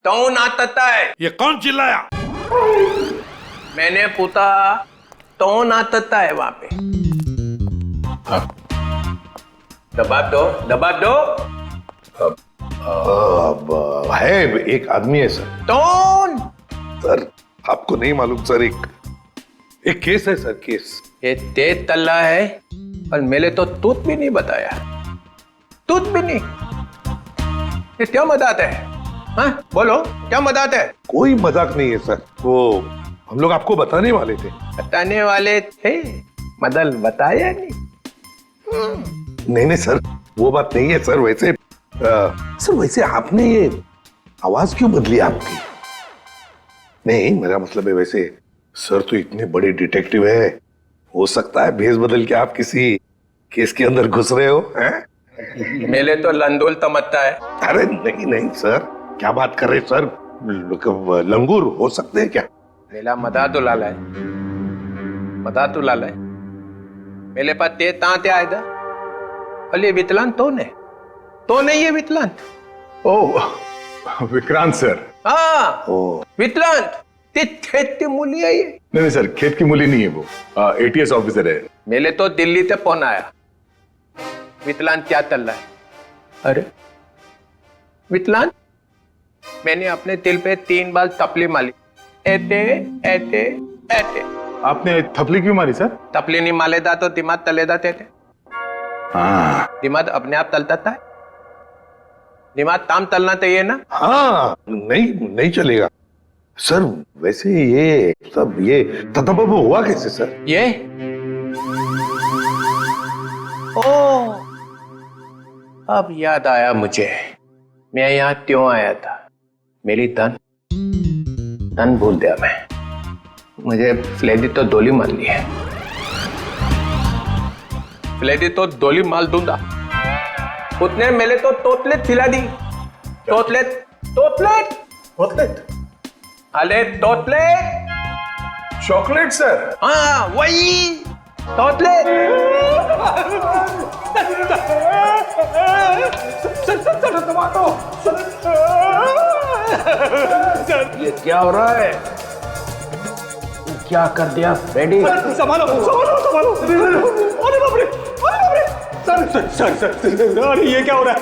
तो नातता है। ये कौन चिल्लाया? मैंने पूछा तो नातता है वहां पे। दबाव दो, दबाव दो। है एक आदमी है सर। कौन? सर आपको नहीं मालूम सर, एक केस है सर, केस। ये तेज तल्ला है और मैंने तो तूत भी नहीं बताया, तूत भी नहीं। ये क्या मजाक है? हाँ बोलो, क्या मजाक है? कोई मजाक नहीं है सर, वो हम लोग आपको बताने वाले थे। बताने वाले थे, मदल बताया नहीं। नहीं सर, वो बात नहीं है सर। वैसे सर वैसे आपने ये आवाज क्यों बदली आपकी? नहीं मेरा मतलब है, वैसे सर तो इतने बड़े डिटेक्टिव है, हो सकता है भेस बदल के आप किसी केस के अंदर घुस रहे हो हैं? मेले तो लंदोल तमत्ता है। अरे नहीं नहीं सर, क्या बात कर रहे सर? लंगूर हो सकते हैं क्या? मेला मदा तो लाला है, मदा तो लाला है। मेले पास ते तांते आए था, अली वितलान तो नहीं है वितलान। ओह विक्रांत सर। हाँ वितलान ते खेत मूली है ये। नहीं सर, खेत की मूली नहीं है वो, एटीएस ऑफिसर है। मेले तो दिल्ली से फोन आया, वितलान क्या चल रहा है? अरे वितलान, मैंने अपने दिल पे 3 बार तपली मारी, ऐते ऐते ऐते। आपने थपली क्यों मारी सर? तपली नहीं मालेदा तो दिमाग तलेदा थे। हाँ दिमाग अपने आप तलता था, दिमाग ताम तलना चाहिए ना। हाँ नहीं चलेगा सर। वैसे ये सब ये ततबब हुआ कैसे सर? ये ओ अब याद आया मुझे, मैं यहाँ क्यों आया था। मेरी तन भूल दिया मैं। मुझे फ्लेडी तो दोली मार ली है, फ्लेडी तो दोली माल दूंगा। उतने मेले तो तोतलेट खिला दी। तोतलेट तोतलेट चॉकलेट? अरे तोतलेट, चॉकलेट सर? हाँ वही तोतलेट। ये क्या हो रहा है? क्या कर दिया रेडी? संभालो संभालो संभालो। अरे बाप रे, अरे बाप रे। सर अरे ये क्या हो रहा है?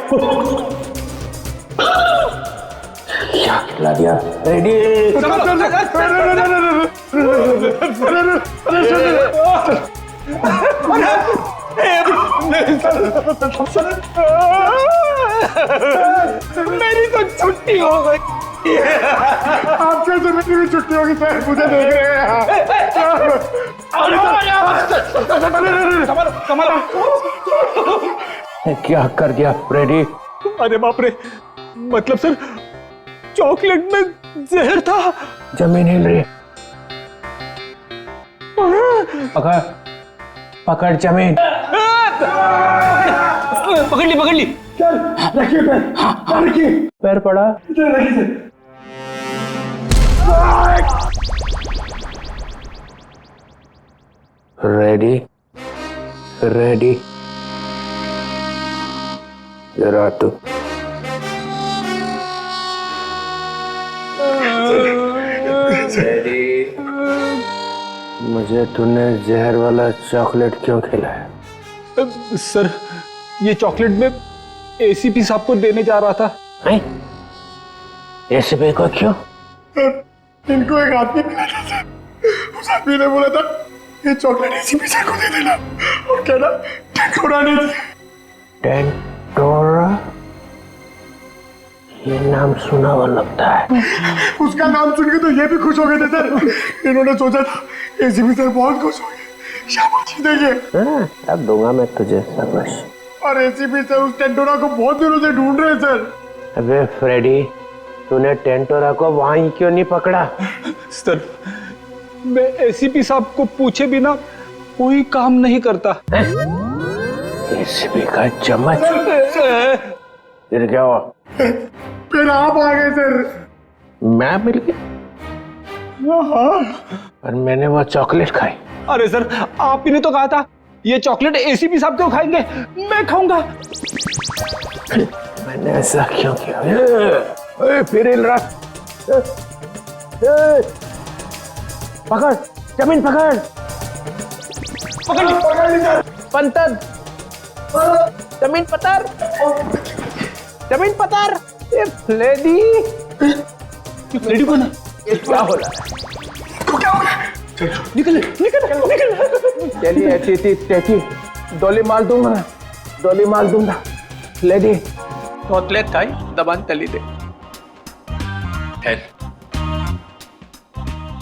क्या खिला दिया? रेडी? मेरी तो छुट्टी हो गई। आप कैसे मेरी भी छुट्टी होगी सर? मुझे देख रहे हैं। क्या कर दिया रेडी? अरे बाप रे, मतलब सर चॉकलेट में जहर था। जमीन हिल रही है, पकड़ पकड़ जमीन। पकड़ ली। चल रखिए पैर, हाँ रखिए। पैर पड़ा। रखिए सर। रेडी जरा तू। रेडी? मुझे तूने जहर वाला चॉकलेट क्यों खिलाया? सर ये चॉकलेट में एसीपी साहब को देने जा रहा था। एसीपी को क्यों? इनको एक आदमी मिला था सर, उस आदमी ने बोला था ये चॉकलेट एसीपी साहब को दे देना और कहना टेंटोरा ने दी। टेंटोरा? ये नाम सुना हुआ लगता है। उसका नाम सुन के तो ये भी खुश हो गए थे सर। इन्होंने सोचा था एसीपी सर बहुत खुश हो गए, शाबाशी देंगे। अब दूंगा मैं तुझे शाबाश। और एसीपी सर उस टेंटोरा को बहुत दिनों से ढूंढ रहे सर। अबे फ्रेडी, तूने टेंटोरा को वहीं क्यों नहीं पकड़ा? सर मैं एसीपी साहब को पूछे बिना कोई काम नहीं करता। एसीपी का चम्मच? फिर क्या हुआ? फिर आप आ गए सर। मैं मिल गया और मैंने वो चॉकलेट खाई। अरे सर आप ही ने तो कहा था ये चॉकलेट एसीपी साहब क्यों खाएंगे, मैं खाऊंगा। मैंने ऐसा क्यों किया? फिर हिल रहा पकड़, जमीन पकड़, पंतर, जमीन पतर, जमीन पतर। लेडी, लेडी कौन है? क्या हो रहा है? इसको क्या हो रहा है? निकल निकल निकल। चलिए ऐसी डोली मार दूंगा, डोली मार दूंगा। लेडी तोतले थाई दबान तली दे।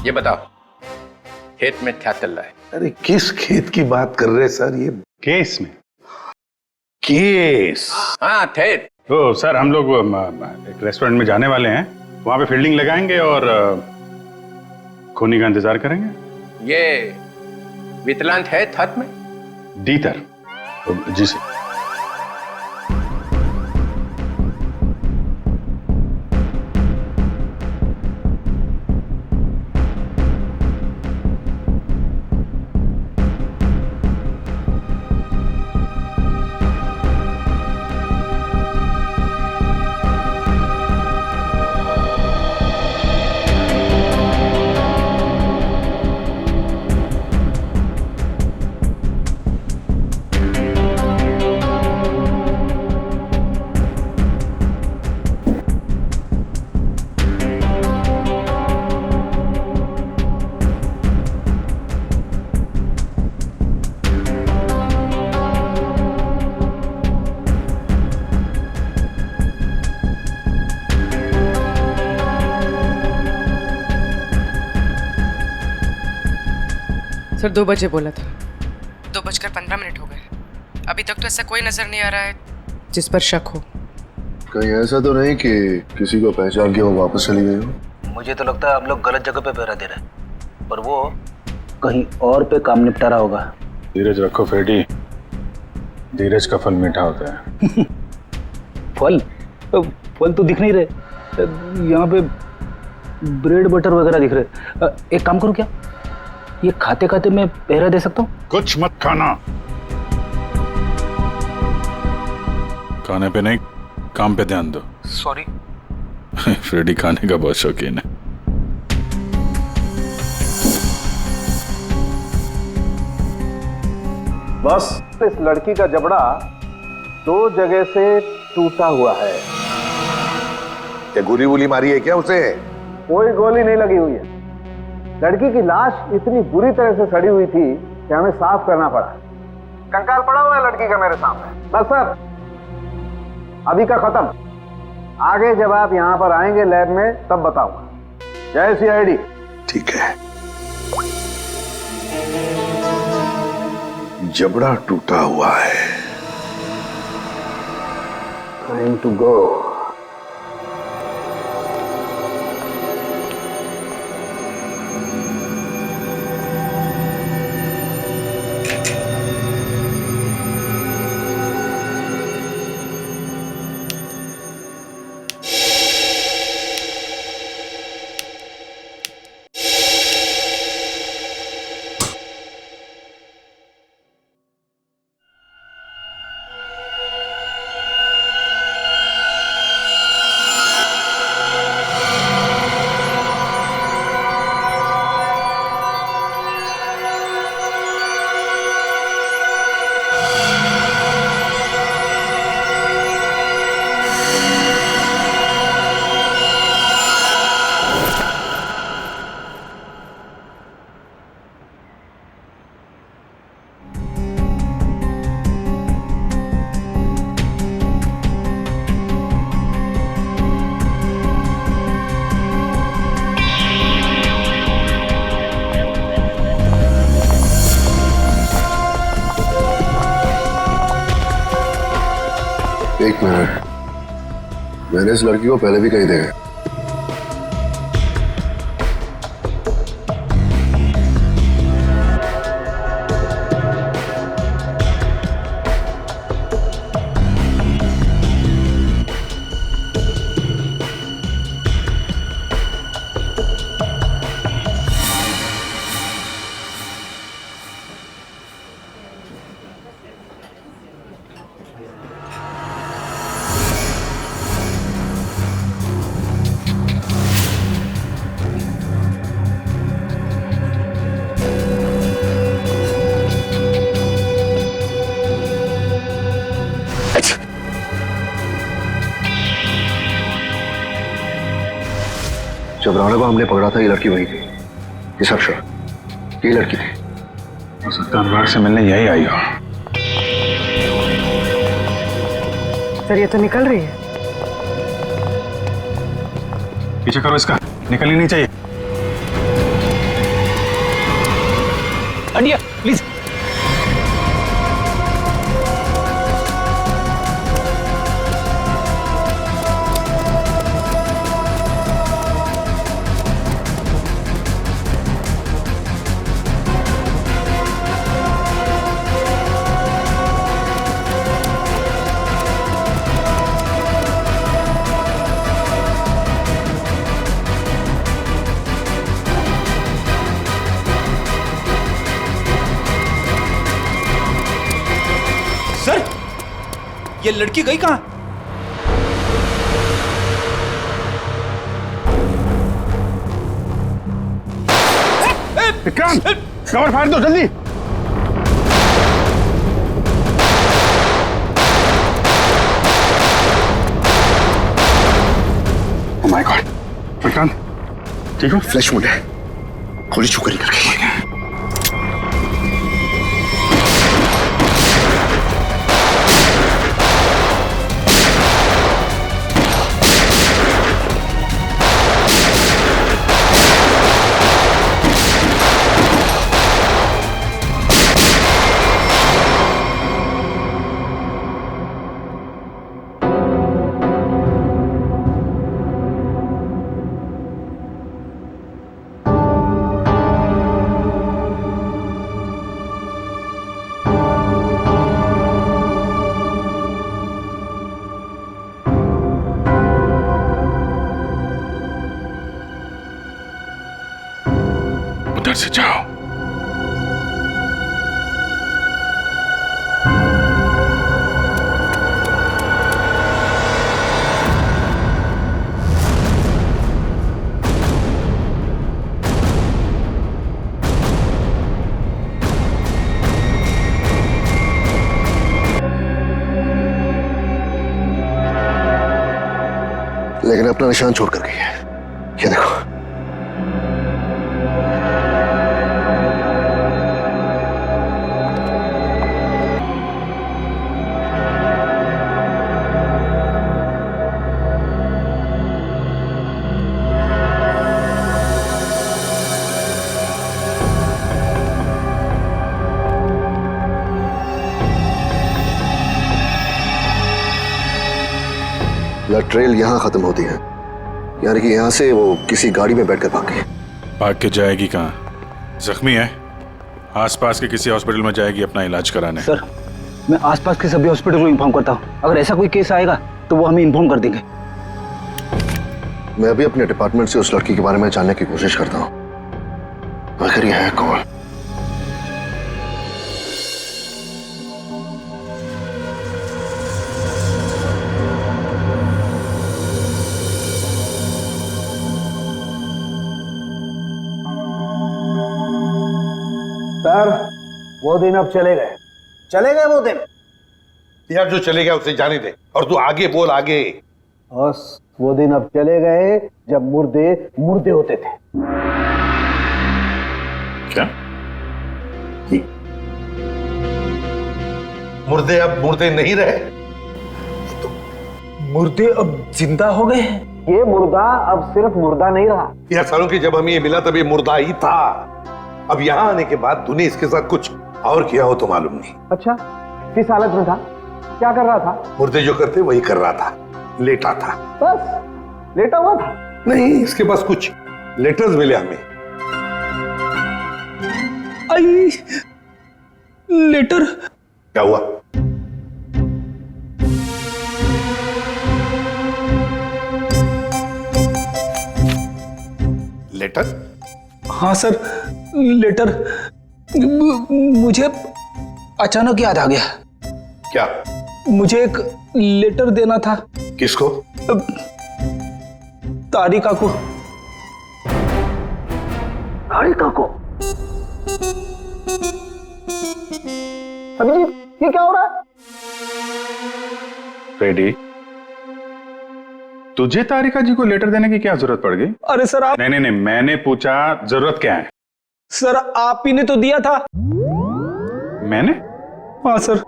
ये बताओ खेत में क्या चल रहा है? अरे किस खेत की बात कर रहे सर? ये केस में। केस? हाँ खेत। तो सर हम लोग एक रेस्टोरेंट में जाने वाले हैं, वहां पे फील्डिंग लगाएंगे और खूनी का इंतजार करेंगे। ये विकलांग है हाथ में? दीतर। जी सर। सर 2 बजे बोला था। 2:15 हो गए। अभी तक तो ऐसा कोई नजर नहीं आ रहा है जिस पर शक हो। कहीं ऐसा तो नहीं कि किसी को पहचान के वो वापस चली गई हो? मुझे तो लगता है हम लोग गलत जगह पे पहरा दे रहे हैं, पर वो कहीं और पे काम निपटा रहा होगा। धीरज रखो फ्रेडी, धीरज का फल मीठा होता है। फल फल तो दिख नहीं रहे, यहाँ पे ब्रेड बटर वगैरह दिख रहे। एक काम करूँ क्या, ये खाते खाते मैं पहरा दे सकता हूँ? कुछ मत खाना। खाने पे नहीं, काम पे ध्यान दो। सॉरी। फ्रेडी खाने का बहुत शौकीन है। बस इस लड़की का जबड़ा 2 जगह से टूटा हुआ है। क्या गोली वोली मारी है क्या उसे? कोई गोली नहीं लगी हुई है। लड़की की लाश इतनी बुरी तरह से सड़ी हुई थी कि हमें साफ करना पड़ा। कंकाल पड़ा हुआ है लड़की का मेरे सामने। बस सर, अभी का खत्म। आगे जब आप यहाँ पर आएंगे लैब में तब बताऊंगा। जय CID। ठीक है। जबड़ा टूटा हुआ है। Time to go. एक मिनट, मैंने इस लड़की को पहले भी कहीं देखा है। जब राणा को हमने पकड़ा था ये लड़की वही थी। ये सब श्योर, ये लड़की थी। हो सकता है अनुराग से मिलने यही आई हो। सर ये तो निकल रही है। पीछे करो इसका, निकलनी नहीं चाहिए। हटिए प्लीज। सर, ये लड़की गई कहाँ? विक्रांत, कवर फाड़ दो जल्दी। ओह माय गॉड, विक्रांत ठीक हो? फ्लैश मूड है, गोली छू कर निकल गई। उधर से जाओ। लेकिन अपना निशान छोड़ कर गई है, ये देखो। ट्रेल यहां खत्म होती है, यानी कि यहां से वो किसी गाड़ी में बैठकर भाग गई। भाग के जाएगी कहाँ? जख्मी है, आसपास के किसी हॉस्पिटल में जाएगी अपना इलाज कराने। सर मैं आसपास के सभी हॉस्पिटल को इन्फॉर्म करता हूँ, अगर ऐसा कोई केस आएगा तो वो हमें इन्फॉर्म कर देंगे। मैं अभी अपने डिपार्टमेंट से उस लड़की के बारे में जानने की कोशिश करता हूँ, आखिर ये है कौन। सर वो दिन अब चले गए वो दिन। यार जो चले गया उसे जाने दे, और तू आगे बोल आगे। बस वो दिन अब चले गए जब मुर्दे मुर्दे होते थे। क्या? मुर्दे अब मुर्दे नहीं रहे, मुर्दे अब जिंदा हो गए हैं। ये मुर्दा अब सिर्फ मुर्दा नहीं रहा। यार सालों की जब हमें ये मिला तब ये मुर्दा ही था। अब यहाँ आने के बाद तूने इसके साथ कुछ और किया हो तो मालूम नहीं। अच्छा किस हालत में था, क्या कर रहा था? मुर्दे जो करते वही कर रहा था, लेटा था। बस लेटा हुआ था? नहीं, इसके पास कुछ लेटर्स मिले हमें। आई लेटर। क्या हुआ? लेटर? हाँ सर, लेटर। मुझे अचानक याद आ गया। क्या? मुझे एक लेटर देना था। किसको? तारिका को। तारिका को? अभिजीत ये क्या हो रहा है? रेडी? तुझे तारिका जी को लेटर देने की क्या जरूरत पड़ गई? अरे सर आप, नहीं, मैंने पूछा जरूरत क्या है। सर आप ही ने तो दिया था। मैंने? हाँ सर।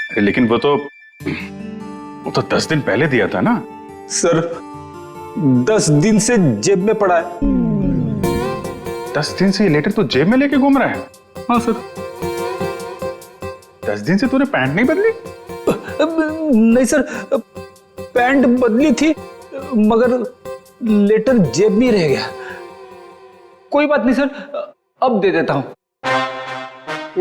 अरे लेकिन वो तो 10 दिन पहले दिया था ना। सर 10 दिन से जेब में पड़ा है। 10 दिन से ये लेटर तो जेब में लेके घूम रहा है? हाँ सर। 10 दिन से तूने पैंट नहीं बदली? नहीं सर, पैंट बदली थी मगर लेटर जेब में रह गया। कोई बात नहीं सर, अब दे देता हूं।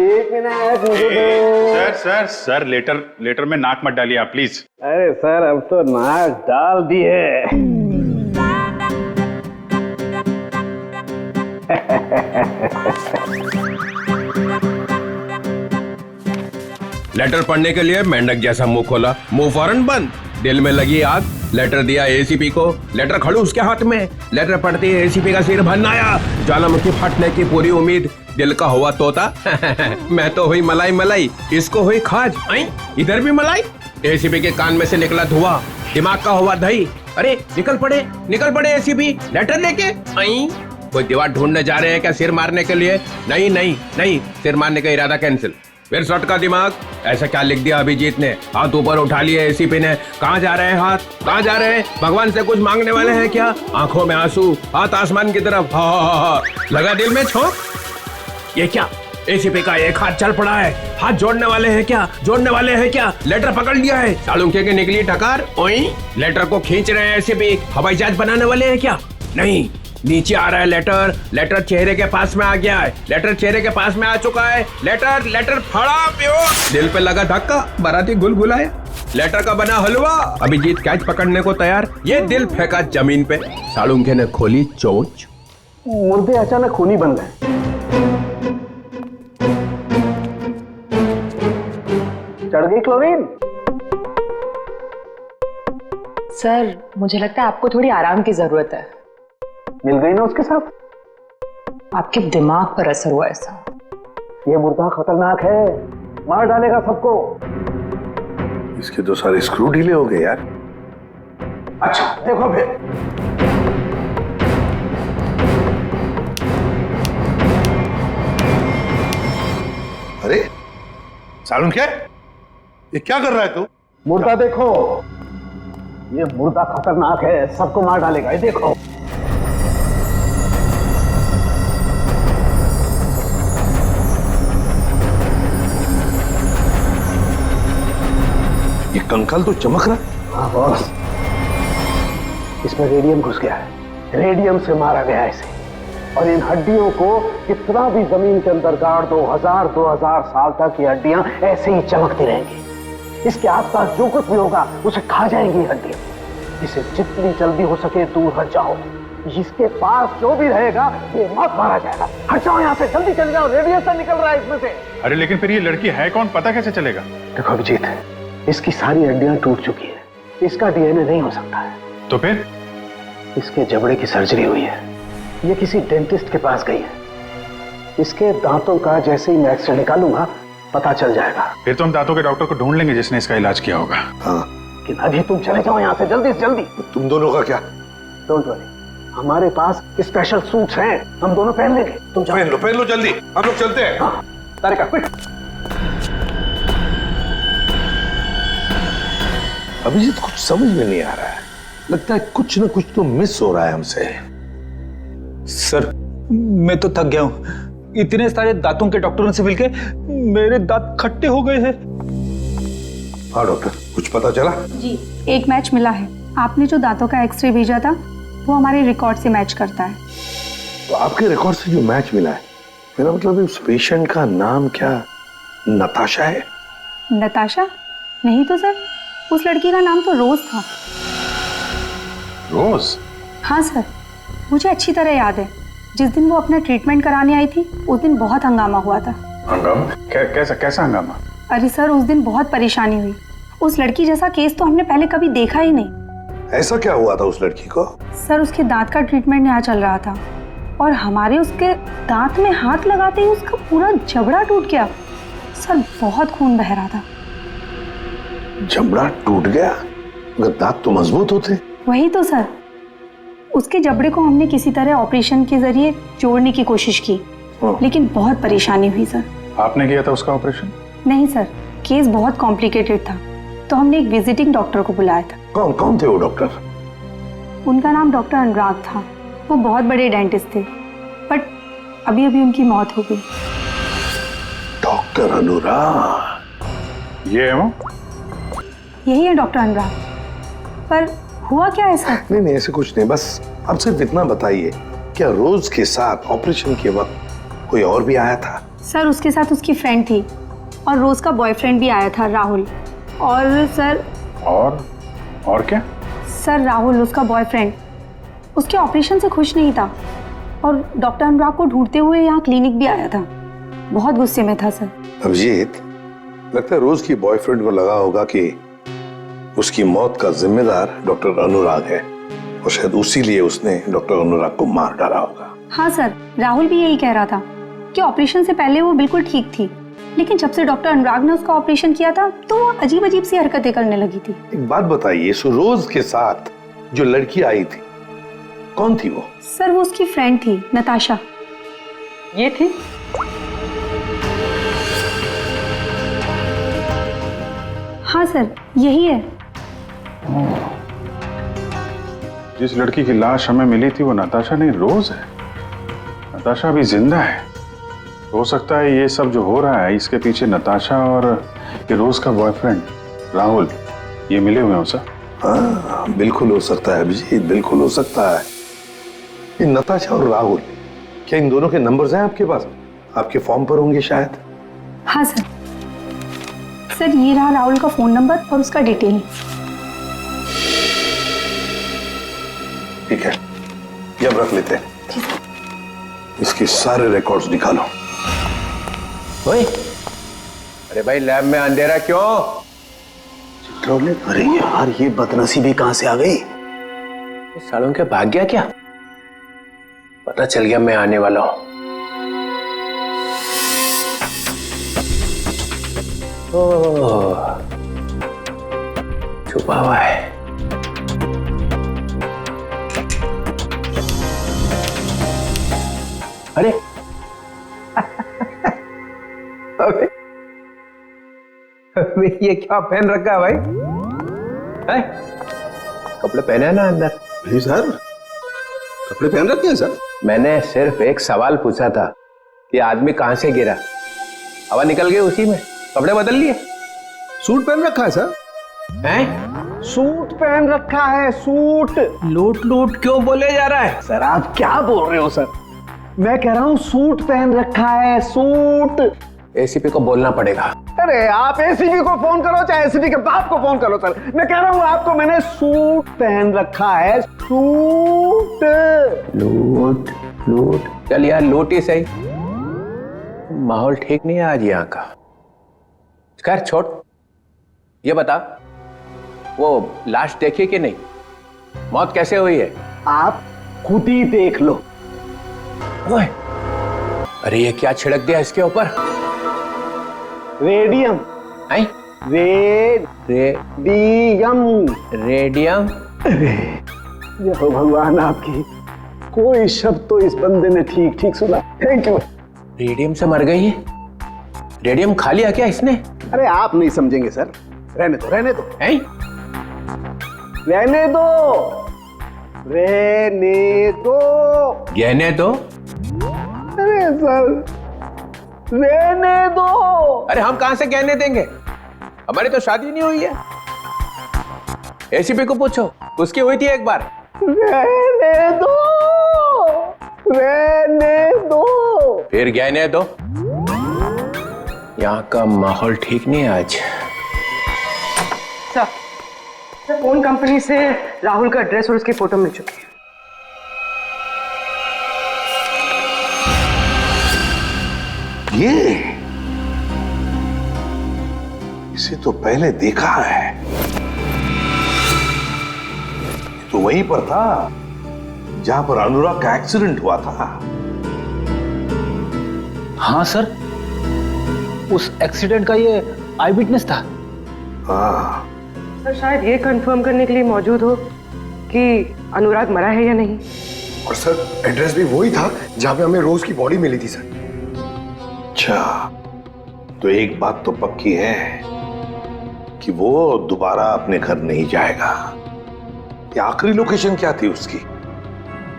एक मिनट मुझे दो। सर लेटर में नाक मत डालिए आप प्लीज। अरे सर अब तो नाक डाल दी है। लेटर पढ़ने के लिए मेंढक जैसा मुंह खोला, मुंह फौरन बंद। दिल में लगी आग। लेटर दिया एसीपी को, लेटर खड़ूस के हाथ में। लेटर पढ़ते ही एसीपी का सिर भन्नाया, ज्वालामुखी फटने की पूरी उम्मीद। दिल का हुआ तोता मैं तो हुई मलाई मलाई, इसको हुई खाज। इधर भी मलाई। एसीपी के कान में से निकला धुआं, दिमाग का हुआ दही। अरे निकल पड़े एसीपी लेटर लेके। कोई दीवार ढूंढने जा रहे हैं क्या सिर मारने के लिए? नहीं, सिर मारने का इरादा कैंसिल। फिर शॉट का दिमाग। ऐसा क्या लिख दिया अभिजीत ने? हाथ ऊपर उठा लिए एसीपी ने। कहाँ जा रहे हैं हाथ? कहाँ जा रहे हैं? भगवान से कुछ मांगने वाले हैं क्या? आंखों में आंसू, हाथ आसमान की तरफ। हा। लगा दिल में छोंक। ये क्या? एसीपी का एक हाथ चल पड़ा है। हाथ जोड़ने वाले हैं क्या? लेटर पकड़ लिया है। सालुंखे की निकली टकार। ओई लेटर को खींच रहे हैं एसीपी। हवाई जहाज बनाने वाले हैं क्या? नहीं, नीचे आ रहा है लेटर चेहरे के पास में आ गया है। लेटर चेहरे के पास में आ चुका है। लेटर फड़ा प्यो। दिल पे लगा धक्का, बाराती गुलगुलाया। लेटर का बना हलवा। अभिजीत कैच पकड़ने को तैयार, ये दिल फेंका जमीन पे। सालुंखे ने खोली चोंच। मुर्दे अचानक खूनी बन गए। चढ़ गई क्लोरीन। सर मुझे लगता है आपको थोड़ी आराम की जरूरत है। मिल गई ना उसके साथ। आपके दिमाग पर असर हुआ ऐसा। ये मुर्दा खतरनाक है, मार डालेगा सबको। इसके तो सारे स्क्रू ढीले हो गए यार। अच्छा देखो फिर। अरे सालुंखे, ये क्या कर रहा है तू? मुर्दा देखो, ये मुर्दा खतरनाक है, सबको मार डालेगा। ये देखो। ये कंकाल तो चमक रहा है। हाँ बॉस, इसमें रेडियम घुस गया है। रेडियम से मारा गया है इसे। और इन हड्डियों को कितना भी जमीन के अंदर गाड़ दो, 2000 साल तक ये हड्डियां ऐसे ही चमकती रहेंगी। इसके आसपास जो कुछ भी होगा उसे खा जाएंगी हड्डियां। इसे जितनी जल्दी हो सके दूर हट जाओ। इसके पास जो भी रहेगा ये मौत मारा जाएगा। हट जाओ यहाँ से, जल्दी चले जाओ। रेडिएशन निकल रहा है इसमें से। अरे लेकिन फिर ये लड़की है कौन, पता कैसे चलेगा? देखो अभिजीत, इसकी सारी हड्डियां टूट चुकी है। इसका डीएनए नहीं हो सकता है। तो फिर? इसके जबड़े की सर्जरी हुई है। ये किसी डेंटिस्ट के पास गई है। इसके दांतों का जैसे ही मैं एक्सरे निकालूंगा पता चल जाएगा। फिर तो हम दांतों के डॉक्टर को ढूंढ लेंगे जिसने इसका इलाज किया होगा। हाँ, लेकिन अभी तुम चले जाओ यहाँ से जल्दी से जल्दी। तुम दोनों का क्या? डोंट वरी, हमारे पास स्पेशल सूट्स हैं, हम दोनों पहन लेंगे। तुम जाओ। पहन लो जल्दी, हम लोग चलते हैं। हाँ, तारिका क्विक। अभिजीत कुछ समझ में नहीं आ रहा है। लगता है कुछ ना कुछ तो मिस हो रहा है हमसे। सर मैं तो थक गया हूं। इतने सारे दांतों के डॉक्टरों से मिलके मेरे दांत खट्टे हो गए हैं। हाँ डॉक्टर, कुछ पता चला? जी, एक मैच मिला है। आपने जो दांतों का एक्सरे भेजा था वो हमारे रिकॉर्ड से मैच करता है। तो आपके रिकॉर्ड से जो मैच मिला है, मेरा मतलब उस पेशेंट का नाम क्या नताशा है? नताशा? नहीं तो सर, उस लड़की का नाम तो रोज था। रोज? हाँ सर, मुझे अच्छी तरह याद है। जिस दिन वो अपना ट्रीटमेंट कराने आई थी उस दिन बहुत हंगामा हुआ था। हंगामा? कैसा हंगामा? अरे सर, उस दिन बहुत परेशानी हुई। उस लड़की जैसा केस तो हमने पहले कभी देखा ही नहीं। ऐसा क्या हुआ था उस लड़की को? सर, उसके दांत का ट्रीटमेंट यहाँ चल रहा था और हमारे उसके दांत में हाथ लगाते ही उसका पूरा जबड़ा टूट गया। सर बहुत खून बह रहा था। जबड़ा टूट गया, मगर दांत तो मजबूत होते। वही तो सर, उसके जबड़े को हमने किसी तरह ऑपरेशन के जरिए जोड़ने की कोशिश की, लेकिन बहुत परेशानी हुई सर। आपने किया था उसका ऑपरेशन? नहीं सर, केस बहुत कॉम्प्लिकेटेड था, तो हमने एक विजिटिंग डॉक्टर को बुलाया था। कौन कौन थे वो डॉक्टर? उनका नाम डॉक्टर अनुराग था। वो बहुत बड़े डेंटिस्ट थे, बट अभी अभी उनकी मौत हो गई। डॉक्टर अनुराग? ये है वो? यही है डॉक्टर अनुराग। पर हुआ क्या है सर? नहीं नहीं, ऐसे कुछ नहीं, बस आप सिर्फ इतना बताइए, क्या रोज के साथ ऑपरेशन के वक्त कोई और भी आया था? सर उसके साथ उसकी फ्रेंड थी, और रोज का बॉयफ्रेंड भी आया था, राहुल। और सर और क्या? सर राहुल, उसका बॉयफ्रेंड, उसके ऑपरेशन से खुश नहीं था, और डॉक्टर अनुराग को ढूंढते हुए यहाँ क्लिनिक भी आया था। बहुत गुस्से में था सर। अभिजीत, लगता है रोज की बॉयफ्रेंड को लगा होगा कि उसकी मौत का जिम्मेदार डॉक्टर अनुराग है, और शायद उसी लिए उसने डॉक्टर अनुराग को मार डाला होगा। हाँ सर, राहुल भी यही कह रहा था कि ऑपरेशन से पहले वो बिल्कुल ठीक थी, लेकिन जब से डॉक्टर अनुराग ने उसका ऑपरेशन किया था तो वो अजीब अजीब सी हरकतें करने लगी थी। एक बात बताइए, सो रोज के साथ जो लड़की आई थी, कौन थी वो? सर वो उसकी फ्रेंड थी, नताशा। ये थी? हाँ सर, यही है। जिस लड़की की लाश हमें मिली थी वो नताशा नहीं, रोज है। नताशा अभी जिंदा है। हो सकता है ये सब जो हो रहा है इसके पीछे नताशा और ये रोज का बॉयफ्रेंड राहुल ये मिले हुए हो सर। हाँ बिल्कुल हो सकता है अभिजीत, बिल्कुल हो सकता है। ये नताशा और राहुल, क्या इन दोनों के नंबर्स हैं आपके पास? आपके फॉर्म पर होंगे शायद। हाँ सर। सर ये रहा राहुल का फोन नंबर और उसका डिटेल। ठीक है, ये अब रख लेते हैं। इसके सारे रिकॉर्ड्स निकालो। ओए, अरे भाई लैब में अंधेरा क्यों? अरे यार, ये बदनसीबी कहां से आ गई? सालों के भाग गया क्या? पता चल गया मैं आने वाला हूं। ओह, छुपा हुआ है। अरे अबे ये क्या पहन रखा है भाई? है? कपड़े पहने हैं ना अंदर? नहीं सर, कपड़े पहन रखे हैं सर। मैंने सिर्फ एक सवाल पूछा था कि आदमी कहां से गिरा, हवा निकल गई उसी में, कपड़े बदल लिए। सूट पहन रखा है सर। हैं? सूट पहन रखा है, सूट। लूट लूट क्यों बोले जा रहा है? सर आप क्या बोल रहे हो सर? मैं कह रहा हूँ सूट पहन रखा है, सूट। एसीपी को बोलना पड़ेगा। अरे आप एसीपी को फोन करो चाहे एसीपी के बाप को फोन करो सर, मैं कह रहा हूँ आपको मैंने सूट पहन रखा है, सूट। लूट लूट, चल यार लूट ही सही, माहौल ठीक नहीं है आज यहाँ का। खैर छोड़, ये बता वो लाश देखी कि नहीं? मौत कैसे हुई है? आप खुद ही देख लो। ओए, अरे ये क्या छिड़क दिया इसके ऊपर? रेडियम। हैं? रेडियम। रेडियम? जय हो भगवान आपकी, कोई शब्द तो इस बंदे ने ठीक ठीक सुना। Thank you. रेडियम से मर गई है? रेडियम खा लिया क्या इसने? अरे आप नहीं समझेंगे सर, रहने दो रहने दो। हैं? रहने दो, रहने दो। गहने दो? अरे सर रहने दो। अरे हम कहां से गहने देंगे, हमारी तो शादी नहीं हुई है। एसीपी को पूछो, उसकी हुई थी एक बार। रहने दो, रहने दो। फिर गहने दो। यहाँ का माहौल ठीक नहीं है आज। सर फोन कंपनी से राहुल का एड्रेस और उसकी फोटो मिल चुकी है। ये इसे तो पहले देखा है, तो वहीं पर था जहां पर अनुराग का एक्सीडेंट हुआ था। हाँ सर, उस एक्सीडेंट का ये आई विटनेस था। हाँ सर शायद ये कंफर्म करने के लिए मौजूद हो कि अनुराग मरा है या नहीं। और सर एड्रेस भी वही था जहां पे हमें रोज की बॉडी मिली थी सर। अच्छा, तो एक बात तो पक्की है कि वो दोबारा अपने घर नहीं जाएगा। ये आखिरी लोकेशन क्या थी उसकी?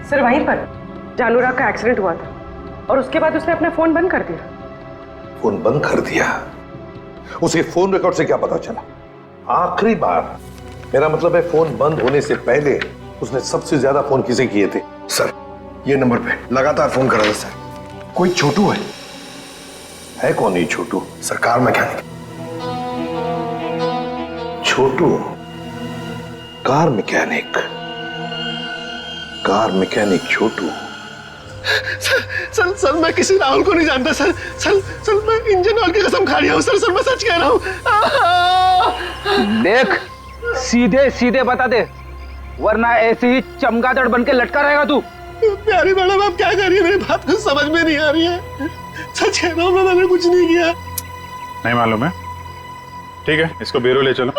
सर वहीं पर जहाँ अनुराग का एक्सीडेंट हुआ था, और उसके बाद उसने अपना फोन बंद कर दिया। फोन बंद कर दिया? उसे फोन रिकॉर्ड से क्या पता चला? आखिरी बार, मेरा मतलब है फोन बंद होने से पहले उसने सबसे ज्यादा फोन किसे किए थे? सर ये नंबर पे लगातार फोन कर रहा था सर। कोई छोटू है कौन ये Chhotu? Sir, car mechanic. Chhotu car mechanic? Car mechanic Chhotu? Sir मैं किसी राहुल को नहीं जानता सर। सर मैं इंजन ऑयल की कसम खा रहा हूँ सर मैं सच कह रहा हूँ। देख, सीधे सीधे बता दे, वरना ऐसे ही चमगादड़ बन के लटका रहेगा तू। प्यारी मैडम आप क्या कर रही है? मेरी बात कुछ समझ में नहीं आ रही है। सच कह रहा हूँ मैंने कुछ नहीं किया। नहीं मालूम है? ठीक है, इसको ब्यूरो ले चलो।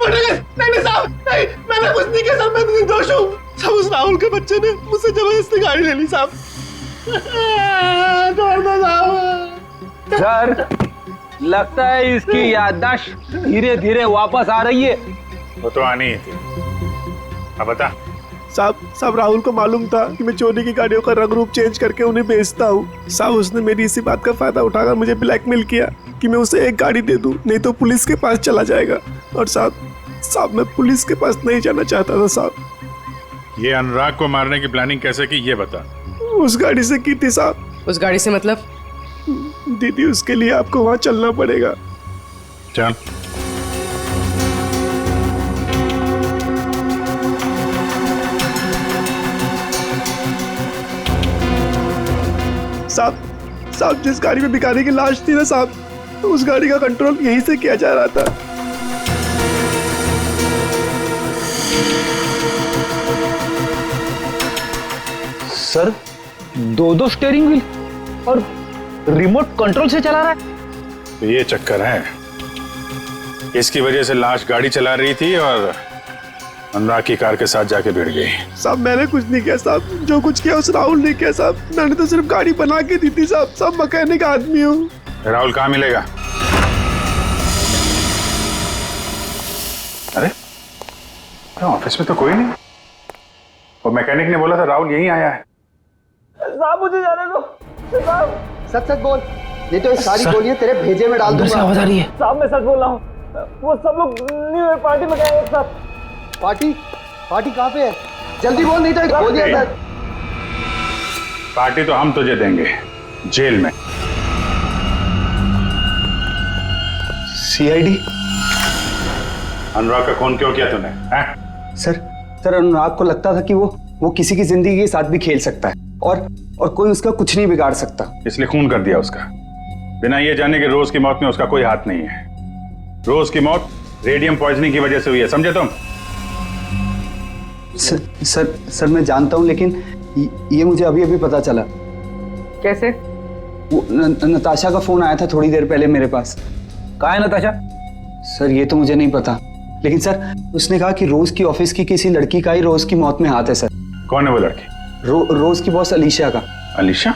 नहीं साहब, नहीं मैंने कुछ नहीं किया सर, मैं निर्दोष हूँ। सब उस राहुल के बच्चे ने मुझसे जबरदस्ती गाड़ी ले ली साहब। छोड़ दो साहब। सर लगता है इसकी याददाश्त धीरे धीरे वापस आ रही है। वो तो आनी ही थी। अब बता। साहब राहुल को मालूम था कि मैं चोरी की गाड़ियों का रंग रूप चेंज करके उन्हें बेचता हूँ। साहब उसने मेरी इसी बात का फायदा उठाकर मुझे ब्लैकमेल किया कि मैं उसे एक गाड़ी दे दूं, नहीं तो पुलिस के पास चला जाएगा। और साहब मैं पुलिस के पास नहीं जाना चाहता था साहब। ये अनुराग को मारने की प्लानिंग कैसे की ये बता। उस गाड़ी से की थी साहब। उस गाड़ी से मतलब? दीदी उसके लिए आपको वहां चलना पड़ेगा। चल। साहब जिस गाड़ी में भिखारी की लाश थी ना साहब, तो उस गाड़ी का कंट्रोल यहीं से किया जा रहा था। सर दो स्टीयरिंग व्हील और रिमोट कंट्रोल से चला रहा है। तो ये चक्कर है, इसकी वजह से लाश गाड़ी चला रही थी और अनुराग की कार के साथ जाके भिड़ गई। साहब मैंने कुछ नहीं किया साहब, जो कुछ किया उस राहुल ने किया साहब। मैंने तो सिर्फ गाड़ी बना के दी थी साहब। सब मैकेनिक आदमी हूँ। राहुल कहाँ मिलेगा? अरे ऑफिस में तो कोई नहीं। वो मैकेनिक ने बोला था राहुल यहीं आया है। साहब मुझे जाने दो। साहब सच बोल, नहीं तो ये सारी गोलियां तेरे भेजे में डाल दूंगा। आवाज आ रही है। साहब मैं सच बोल रहा हूँ, वो सब लोग न्यू ईयर पार्टी में गए एक साथ। पार्टी कहाँ पे है? जल्दी बोल, नहीं तो गोलियां। पार्टी तो हम तुझे देंगे जेल में। सीआईडी? अनुराग का खून क्यों किया तूने? सर अनुराग को लगता था कि वो किसी की जिंदगी के साथ भी खेल सकता है और कोई उसका कुछ नहीं बिगाड़ सकता, इसलिए खून कर दिया उसका, बिना ये जाने कि रोज की मौत में उसका कोई हाथ नहीं है। रोज की मौत रेडियम पॉइजनिंग की वजह से हुई है, समझे तुम? सर मैं जानता हूँ, लेकिन ये मुझे अभी अभी पता चला। कैसे? वो नताशा का फोन आया था थोड़ी देर पहले मेरे पास। कहाँ है नताशा? सर ये तो मुझे नहीं पता, लेकिन सर उसने कहा कि रोज की ऑफिस की किसी लड़की का ही रोज की मौत में हाथ है। सर कौन है वो लड़की? रोज की बॉस अलीशा का। अलीशा?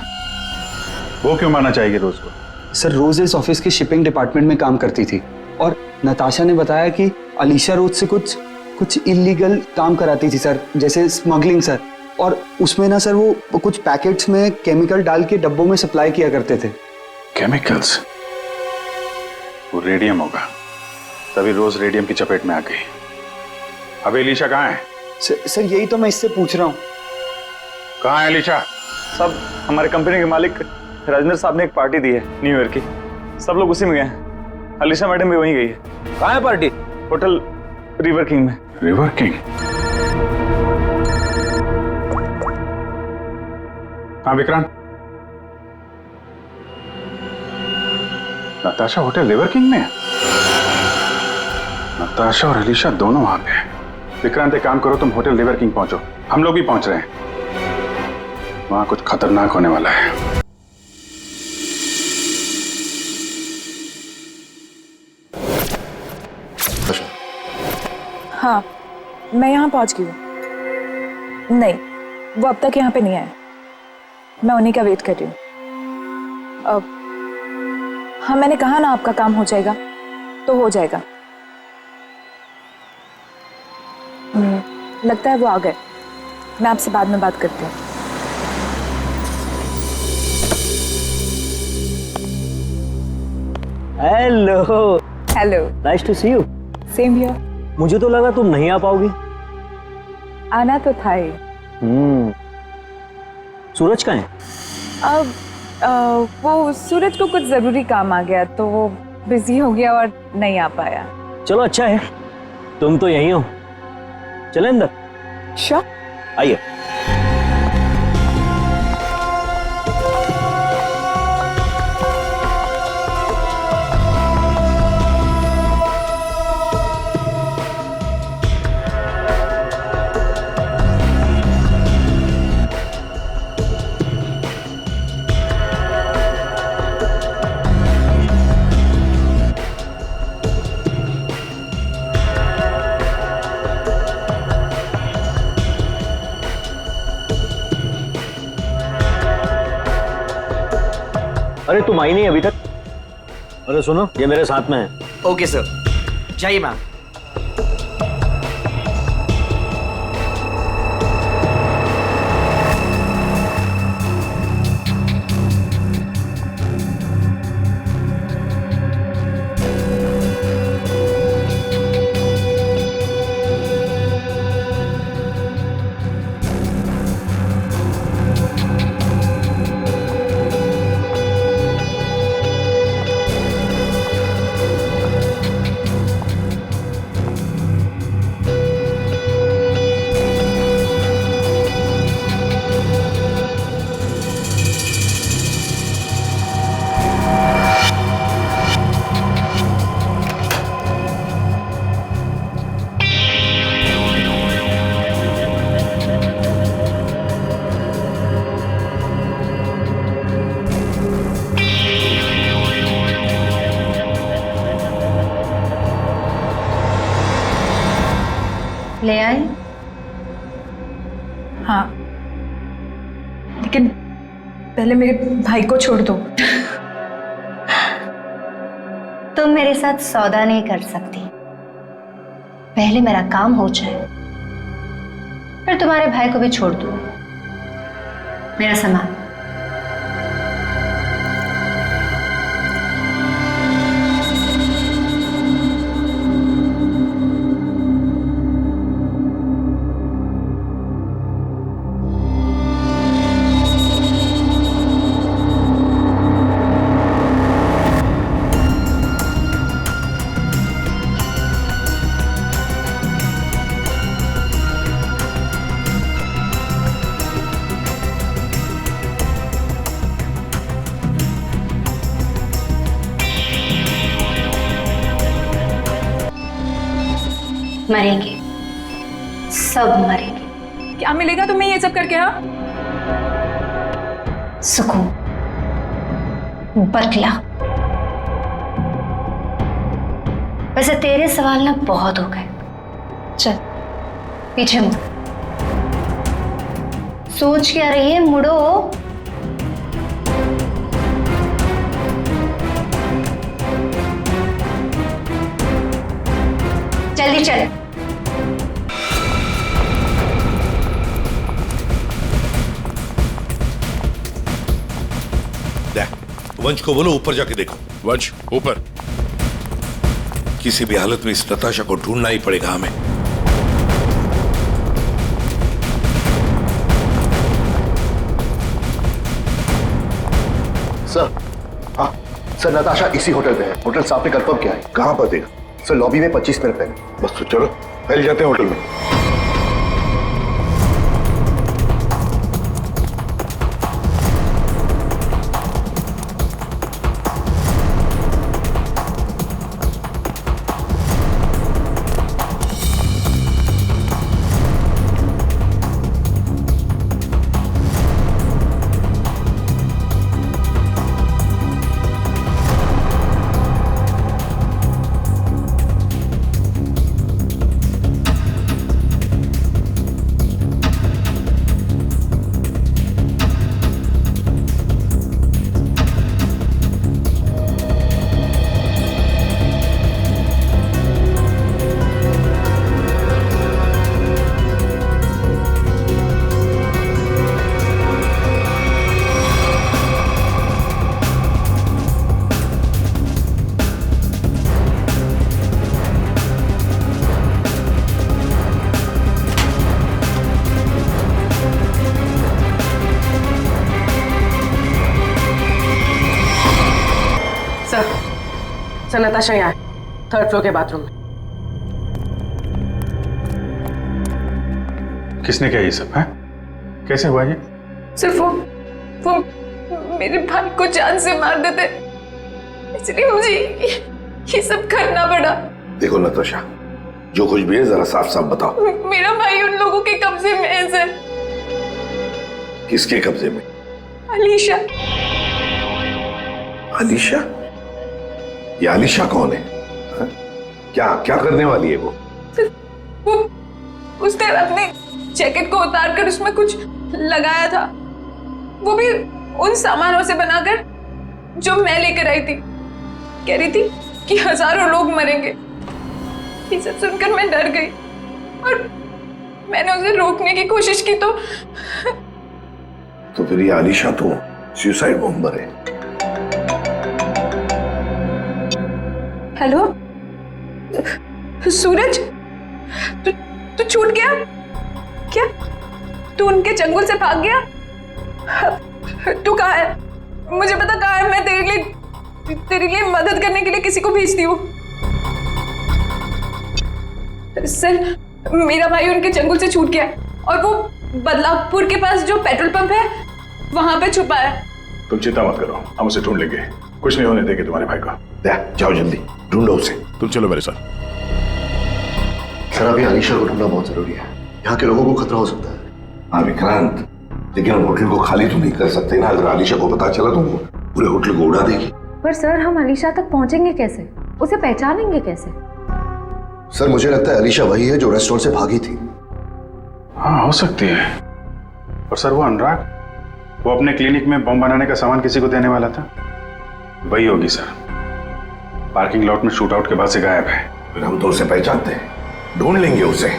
वो क्यों मारना चाहेगी रोज को? सर रोज इस ऑफिस के शिपिंग डिपार्टमेंट में काम करती थी और नताशा ने बताया कि अलीशा रोज से कुछ इलीगल काम कराती थी सर, जैसे स्मगलिंग सर। और उसमें ना सर वो कुछ पैकेट्स में केमिकल डाल के डब्बों में सप्लाई किया करते थे। केमिकल्स? वो रेडियम होगा, तभी रोज रेडियम की चपेट में आ गई। अब अलीशा कहाँ है? सर यही तो मैं इससे पूछ रहा हूँ। कहाँ है अलीशा? साहब हमारे कंपनी के मालिक राजेंद्र साहब ने एक पार्टी दी है न्यू ईयर की, सब लोग उसी में गए हैं। अलीशा मैडम भी वहीं गई है। कहाँ है पार्टी? होटल रिवर किंग में। River King? हाँ Vikrant, Natasha hotel River King में है? नताशा और अलीशा दोनों वहां पे हैं। विक्रांत एक काम करो, तुम होटल रिवर किंग पहुंचो, हम लोग भी पहुंच रहे हैं। वहां कुछ खतरनाक होने वाला है। हाँ, मैं यहाँ पहुँच गई हूँ। नहीं, वो अब तक यहाँ पे नहीं आए। मैं उन्हीं का वेट कर रही हूँ। हाँ, मैंने कहा ना आपका काम हो जाएगा तो हो जाएगा। लगता है वो आ गए। मैं आपसे बाद में बात करती हूँ। Hello. Hello. Nice to see you. Same here. मुझे तो लगा तुम नहीं आ पाओगी। आना तो था ही। सूरज कहाँ है? अब वो सूरज को कुछ जरूरी काम आ गया तो वो बिजी हो गया और नहीं आ पाया। चलो अच्छा है, तुम तो यहीं हो। चले अंदर। श्योर। आइए। अरे तुम आई नहीं अभी तक? अरे सुनो, ये मेरे साथ में है। ओके सर, जाइए मैम। ले आई? हाँ, लेकिन पहले मेरे भाई को छोड़ दो। तुम मेरे साथ सौदा नहीं कर सकती। पहले मेरा काम हो जाए, फिर तुम्हारे भाई को भी छोड़ दो। मेरा सामान। मरेंगे, सब मरेंगे। क्या मिलेगा तुम्हें ये सब करके? हाँ, सुकून, बदला। वैसे तेरे सवाल ना बहुत हो गए। चल पीछे मुड़। सोच क्या रही है? मुड़ो। जल्दी चल। वंश को बोलो ऊपर जाके देखो। वंश ऊपर। किसी भी हालत में इस नताशा को ढूंढना ही पड़ेगा हमें। सर, हाँ सर, नताशा इसी होटल पे है। होटल साहब ने कंफर्म किया है। कहाँ पर देगा? सर लॉबी में 25 मिनट पहले। बस तो चलो फैल जाते हैं होटल में। सर नताशा यहाँ है, 3rd फ्लोर के बाथरूम में। किसने किया ये सब है? कैसे हुआ ये? सिर्फ वो मेरे भाई को जान से मार देते, इसलिए मुझे ये सब करना पड़ा। देखो नताशा, जो कुछ भी है जरा साफ साफ बताओ। मेरा भाई उन लोगों के कब्जे में है सर। किसके कब्जे में? अलीशा। अलीशा? ये अलीशा कौन है? हा? क्या क्या करने वाली है वो? उसने अपने जैकेट को उतारकर उसमें कुछ लगाया था, वो भी उन सामानों से बनाकर जो मैं लेकर आई थी। कह रही थी कि हजारों लोग मरेंगे। ये सब सुनकर मैं डर गई और मैंने उसे रोकने की कोशिश की तो फिर ये अलीशा तो सुसाइड बॉम्बर है। हेलो सूरज, तू छूट गया क्या? तू उनके चंगुल से भाग गया? तू कहाँ है? मुझे पता कहाँ है। मैं तेरे लिए मदद करने के लिए किसी को भेजती हूँ। सर, मेरा भाई उनके चंगुल से छूट गया और वो बदलापुर के पास जो पेट्रोल पंप है वहां पे छुपा है। तुम चिंता मत करो, हम उसे ढूंढ लेंगे। कुछ नहीं होने देंगे तुम्हारे भाई को। जाओ जल्दी ढूंढो उसे। तुम चलो मेरे साथ। सर अभी अलीशा को ढूंढना बहुत जरूरी है, यहाँ के लोगों को खतरा हो सकता है। हाँ विक्रांत, लेकिन हम होटल को खाली तो नहीं कर सकते ना। अगर अलीशा को पता चला तो वो पूरे होटल को उड़ा देगी। पर सर, हम अलीशा तक पहुंचेंगे कैसे? उसे पहचानेंगे कैसे? सर मुझे लगता है अलीशा वही है जो रेस्टोरेंट से भागी थी। हाँ हो सकती है। और सर वो अनुराग, वो अपने क्लिनिक में बम बनाने का सामान किसी को देने वाला था, वही होगी सर। पार्किंग लॉट में शूट आउट के बाद से गायब है। फिर हम तो उसे पहचानते हैं, ढूंढ लेंगे उसे।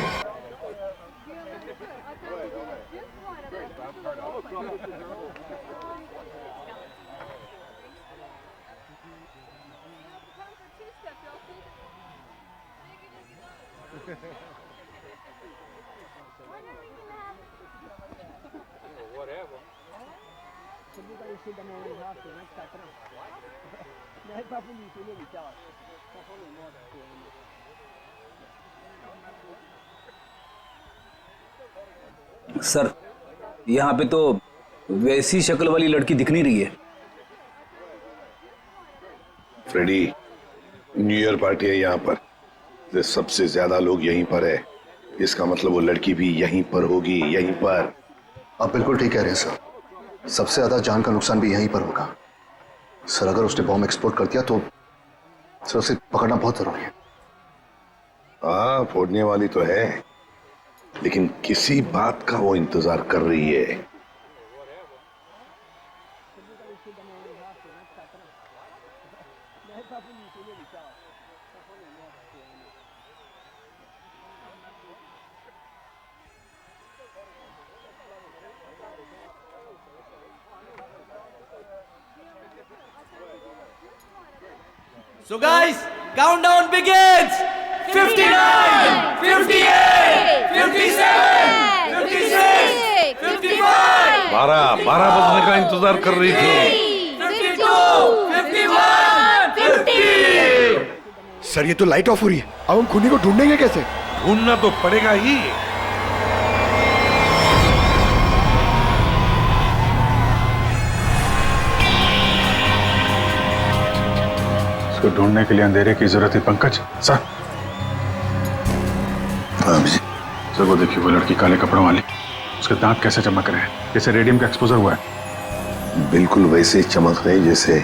सर, यहाँ पे तो वैसी शक्ल वाली लड़की दिख नहीं रही है। फ्रेडी, न्यू ईयर पार्टी है यहाँ पर, सबसे ज्यादा लोग यहीं पर है। इसका मतलब वो लड़की भी यहीं पर होगी, यहीं पर। आप बिल्कुल ठीक कह रहे हैं सर, सबसे ज्यादा जान का नुकसान भी यहीं पर होगा। सर अगर उसने बॉम्ब एक्सप्लोड कर दिया तो सर उसे पकड़ना बहुत जरूरी है। हाँ फोड़ने वाली तो है, लेकिन किसी बात का वो इंतजार कर रही है। So guys, countdown begins. 59, 58, 57, 56, 55. 12 बजने का इंतजार कर रही थी। 52, 51, 50. सर ये तो लाइट ऑफ हो रही है, अब हम खूनी को ढूंढेंगे कैसे? ढूंढना तो पड़ेगा ही। इसको ढूंढने के लिए अंधेरे की जरूरत है पंकज। सर सर वो देखिए, वो लड़की काले कपड़ों वाली, उसके दांत कैसे चमक रहे हैं, जैसे रेडियम का एक्सपोजर हुआ है। बिल्कुल वैसे चमक रही जैसे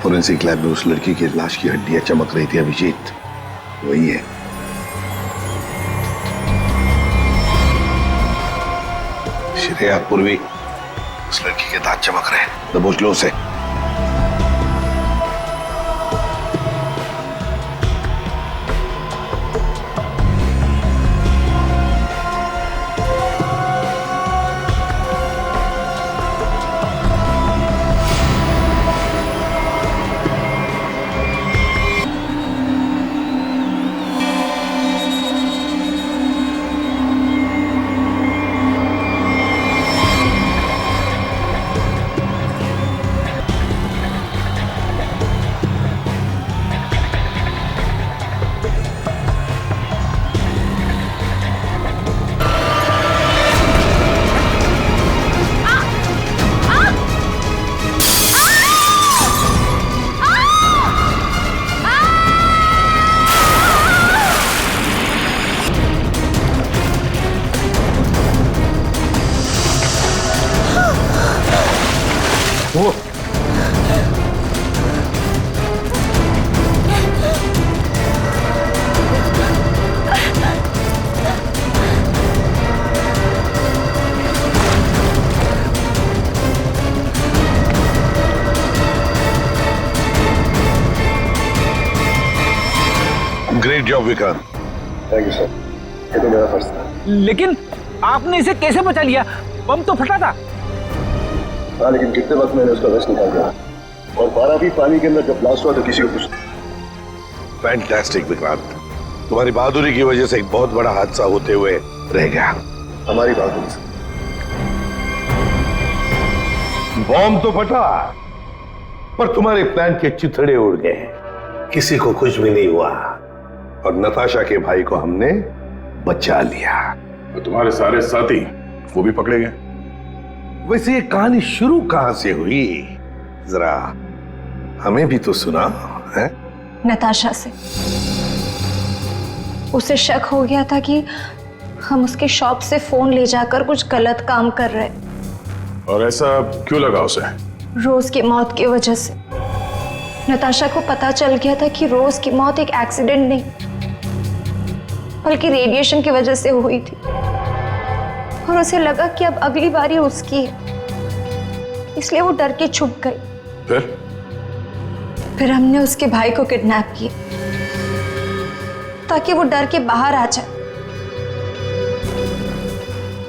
फोरेंसिक लैब में उस लड़की की लाश की हड्डियां चमक रही थी। अभिजीत वही है। श्रेया पूर्वी, उस लड़की के दांत चमक रहे हैं। दबोच लो उसे। Job Vikrant. Thank you sir, ये तो मेरा फर्ज था। लेकिन आपने इसे कैसे बचा लिया? बम तो फटा था। हाँ, लेकिन कितने वक्त मैंने उसका वेस्ट निकाल दिया, और 12 फीट पानी के अंदर जब ब्लास्ट हुआ तो किसी को कुछ। फैंटास्टिक विक्रांत, तुम्हारी बहादुरी की वजह से एक बहुत बड़ा हादसा होते हुए रह गया। हमारी बहादुरी से। बॉम्ब तो फटा, पर तुम्हारे प्लान के चिथड़े उड़ गए, किसी को कुछ भी नहीं हुआ, और नताशा के भाई को हमने बचा लिया। तो तुम्हारे सारे साथी वो भी पकड़े गए। वैसे ये कहानी शुरू कहां से हुई, जरा हमें भी तो सुना है। नताशा से। उसे शक हो गया था कि हम उसके शॉप से फोन ले जाकर कुछ गलत काम कर रहे। और ऐसा क्यों लगा उसे? रोज की मौत की वजह से। नताशा को पता चल गया था कि रोज की मौत एक एक्सीडेंट नहीं, बल्कि रेडिएशन की वजह से हुई थी, और उसे लगा कि अब अगली बारी उसकी है, इसलिए वो डर के छुप गई। फिर हमने उसके भाई को किडनैप किया ताकि वो डर के बाहर आ जाए,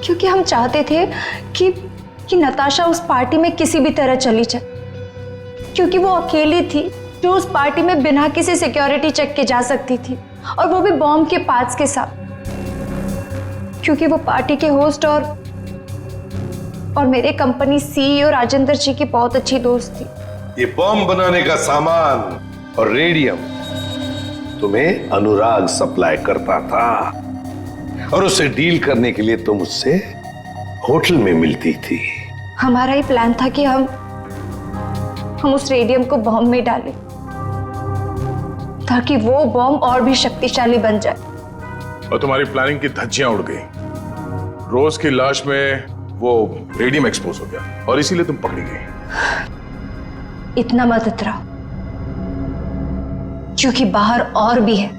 क्योंकि हम चाहते थे कि नताशा उस पार्टी में किसी भी तरह चली जाए, क्योंकि वो अकेली थी जो उस पार्टी में बिना किसी सिक्योरिटी चेक के जा सकती थी, और वो भी बॉम्ब के पार्ट्स के साथ, क्योंकि वो पार्टी के होस्ट और मेरे कंपनी सीईओ राजेंद्र जी की बहुत अच्छी दोस्त थी। ये बॉम्ब बनाने का सामान और रेडियम तुम्हें अनुराग सप्लाई करता था, और उससे डील करने के लिए तुम उससे होटल में मिलती थी। हमारा ही प्लान था कि हम उस रेडियम को बॉम्ब में डालें ताकि वो बॉम्ब और भी शक्तिशाली बन जाए। और तुम्हारी प्लानिंग की धज्जियां उड़ गई। रोज की लाश में वो रेडियम एक्सपोज हो गया, और इसीलिए तुम पकड़ी गई। इतना मत इतराओ, क्योंकि बाहर और भी है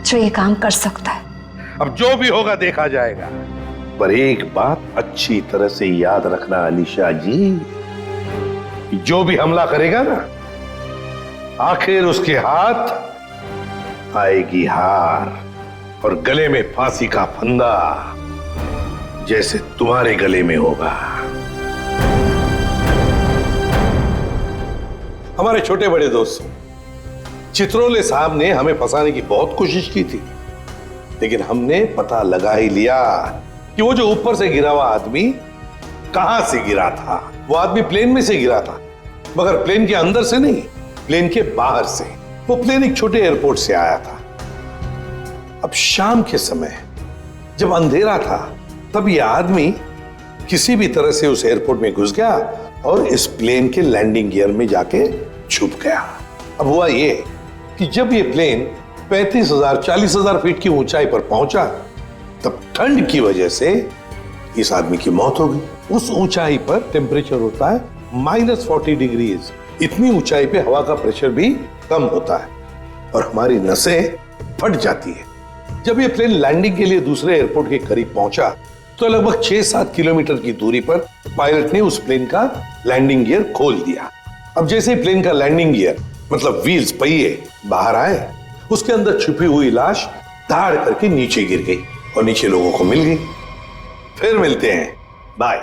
जो ये काम कर सकता है। अब जो भी होगा देखा जाएगा, पर एक बात अच्छी तरह से याद रखना अलीशा जी, जो भी हमला करेगा ना, आखिर उसके हाथ आएगी हार, और गले में फांसी का फंदा, जैसे तुम्हारे गले में होगा। हमारे छोटे बड़े दोस्त चित्रोले साहब ने हमें फंसाने की बहुत कोशिश की थी, लेकिन हमने पता लगा ही लिया कि वो जो ऊपर से गिरा हुआ आदमी कहां से गिरा था। वो आदमी प्लेन में से गिरा था, मगर प्लेन के अंदर से नहीं, प्लेन के बाहर से। वो प्लेन एक छोटे एयरपोर्ट से आया था। अब शाम के समय जब अंधेरा था, तब यह आदमी किसी भी तरह से उस एयरपोर्ट में घुस गया और इस प्लेन के लैंडिंग गियर में जाके छुप गया। अब हुआ ये कि जब ये प्लेन 35,000-40,000 फीट की ऊंचाई पर पहुंचा, तब ठंड की वजह से इस आदमी की मौत हो गई। उस ऊंचाई पर टेम्परेचर होता है -40 डिग्रीज। इतनी ऊंचाई पे हवा का प्रेशर भी कम होता है और हमारी नसें फट जाती है। जब ये प्लेन लैंडिंग के लिए दूसरे एयरपोर्ट के करीब पहुंचा, तो लगभग 6-7 किलोमीटर की दूरी पर पायलट ने उस प्लेन का लैंडिंग गियर खोल दिया। अब जैसे ही प्लेन का लैंडिंग गियर मतलब व्हील्स, पहिए बाहर आए, उसके अंदर छुपी हुई लाश धाड़ करके नीचे गिर गई और नीचे लोगों को मिल गई। फिर मिलते हैं, बाय।